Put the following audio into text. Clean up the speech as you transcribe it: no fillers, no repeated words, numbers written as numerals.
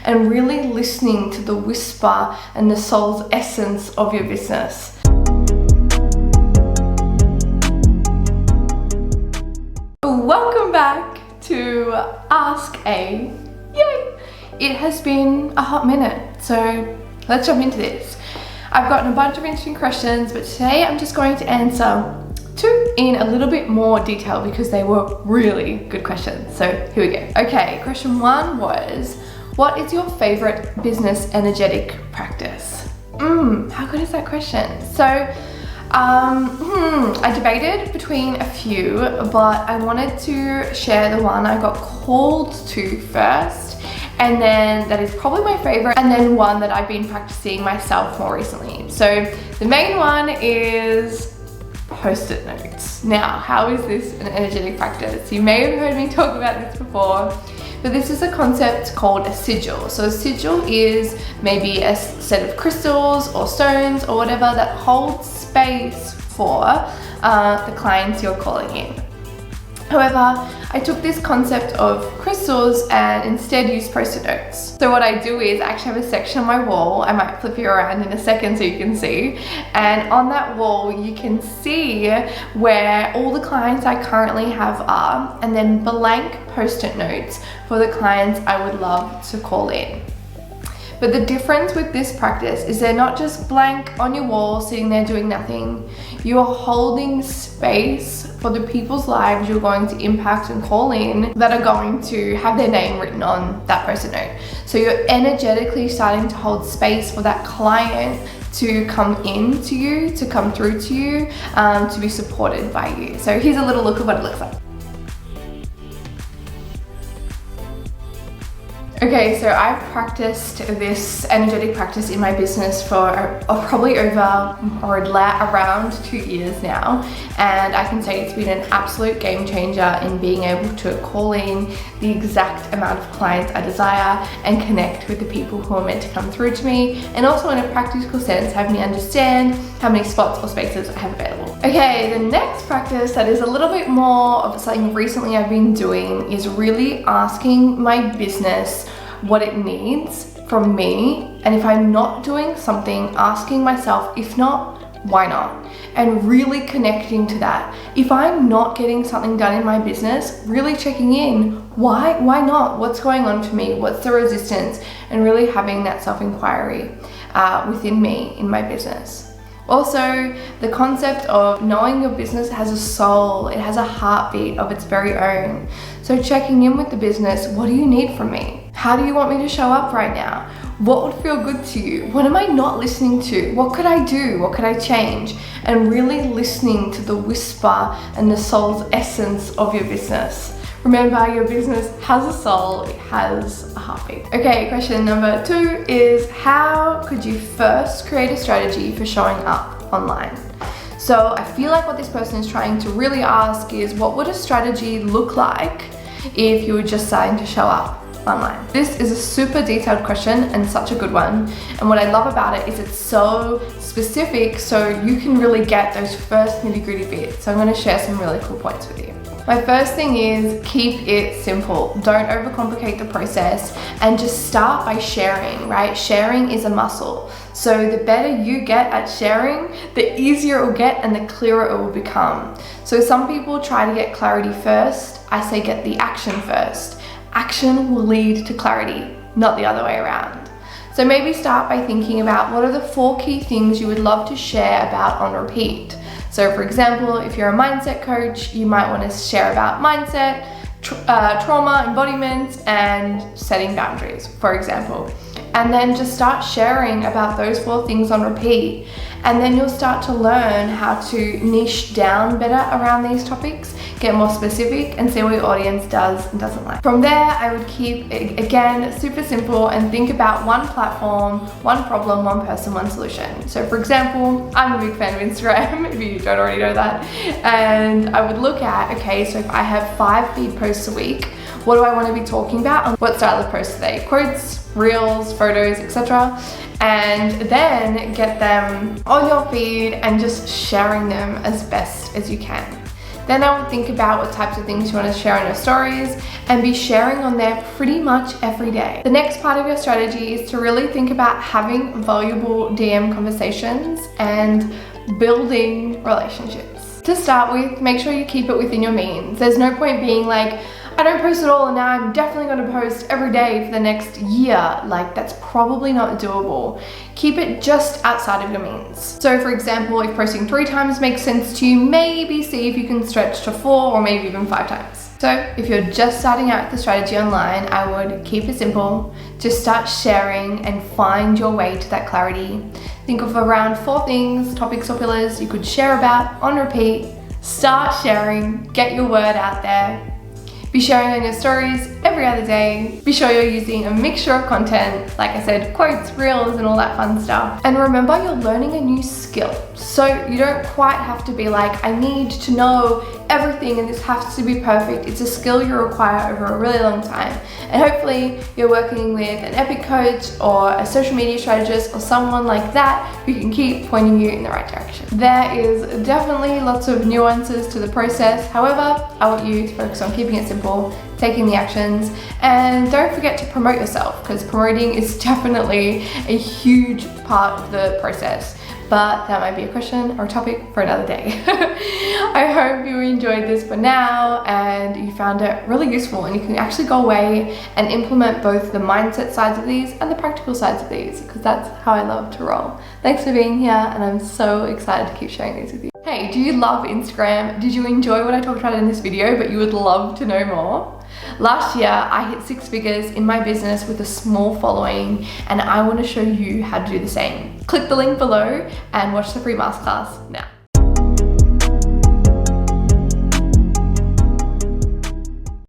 and really listening to the whisper and the soul's essence of your business. Welcome back to Ask A. Yay! It has been a hot minute, so let's jump into this. I've gotten a bunch of interesting questions, but today I'm just going to answer two in a little bit more detail because they were really good questions. So here we go. Okay, question one was, what is your favorite business energetic practice? How good is that question? So I debated between a few, but I wanted to share the one I got called to first, and then that is probably my favorite, and then one that I've been practicing myself more recently. So the main one is Post-it notes. Now, how is this an energetic practice? You may have heard me talk about this before, but this is a concept called a sigil. So a sigil is maybe a set of crystals or stones or whatever that holds space for the clients you're calling in. However, I took this concept of crystals and instead used Post-it notes. So what I do is I actually have a section on my wall. I might flip you around in a second so you can see. And on that wall, you can see where all the clients I currently have are, and then blank Post-it notes for the clients I would love to call in. But the difference with this practice is they're not just blank on your wall sitting there doing nothing. You are holding space for the people's lives you're going to impact and call in that are going to have their name written on that Post-it note. So you're energetically starting to hold space for that client to come in to you, to come through to you, to be supported by you. So here's a little look at what it looks like. Okay, so I've practiced this energetic practice in my business for probably over or around 2 years now, and I can say it's been an absolute game changer in being able to call in the exact amount of clients I desire and connect with the people who are meant to come through to me, and also in a practical sense have me understand how many spots or spaces I have available. Okay, the next practice that is a little bit more of something recently I've been doing is really asking my business what it needs from me, and if I'm not doing something, asking myself, if not, why not? And really connecting to that. If I'm not getting something done in my business, really checking in, why not? What's going on for me? What's the resistance? And really having that self-inquiry within me in my business. Also, the concept of knowing your business has a soul, it has a heartbeat of its very own. So checking in with the business, what do you need from me? How do you want me to show up right now? What would feel good to you? What am I not listening to? What could I do? What could I change? And really listening to the whisper and the soul's essence of your business. Remember, your business has a soul, it has a heartbeat. Okay, question number 2 is, how could you first create a strategy for showing up online? So I feel like what this person is trying to really ask is, what would a strategy look like if you were just starting to show up online? This is a super detailed question and such a good one. And what I love about it is it's so specific, so you can really get those first nitty-gritty bits. So I'm going to share some really cool points with you. My first thing is, keep it simple. Don't overcomplicate the process and just start by sharing, right? Sharing is a muscle. So the better you get at sharing, the easier it will get and the clearer it will become. So some people try to get clarity first. I say get the action first. Action will lead to clarity, not the other way around. So maybe start by thinking about, what are the 4 key things you would love to share about on repeat? So for example, if you're a mindset coach, you might want to share about mindset, trauma, embodiment, and setting boundaries, for example. And then just start sharing about those 4 things on repeat. And then you'll start to learn how to niche down better around these topics, get more specific, and see what your audience does and doesn't like. From there, I would keep, again, super simple and think about one platform, one problem, one person, one solution. So for example, I'm a big fan of Instagram, if you don't already know that. And I would look at, okay, so if I have 5 feed posts a week, what do I want to be talking about? And what style of posts are they? Quotes, reels, photos, etc. And then get them on your feed and just sharing them as best as you can. Then I would think about what types of things you want to share on your stories and be sharing on there pretty much every day. The next part of your strategy is to really think about having valuable DM conversations and building relationships. To start with, make sure you keep it within your means. There's no point being like, I don't post at all and now I'm definitely going to post every day for the next year. Like, that's probably not doable. Keep it just outside of your means. So for example, if posting 3 times makes sense to you, maybe see if you can stretch to 4 or maybe even 5 times. So if you're just starting out with the strategy online, I would keep it simple. Just start sharing and find your way to that clarity. Think of around 4 things, topics or pillars you could share about on repeat. Start sharing, get your word out there. Be sharing on your stories every other day. Be sure you're using a mixture of content, like I said, quotes, reels, and all that fun stuff. And remember, you're learning a new skill. So you don't quite have to be like, I need to know everything and this has to be perfect. It's a skill you require over a really long time. And hopefully you're working with an epic coach or a social media strategist or someone like that who can keep pointing you in the right direction. There is definitely lots of nuances to the process. However, I want you to focus on keeping it simple, taking the actions, and don't forget to promote yourself, because promoting is definitely a huge part of the process. But that might be a question or a topic for another day. I hope you enjoyed this for now and you found it really useful, and you can actually go away and implement both the mindset sides of these and the practical sides of these, because that's how I love to roll. Thanks for being here, and I'm so excited to keep sharing these with you. Hey, do you love Instagram? Did you enjoy what I talked about in this video but you would love to know more? Last year, I hit 6 figures in my business with a small following, and I want to show you how to do the same. Click the link below and watch the free masterclass now.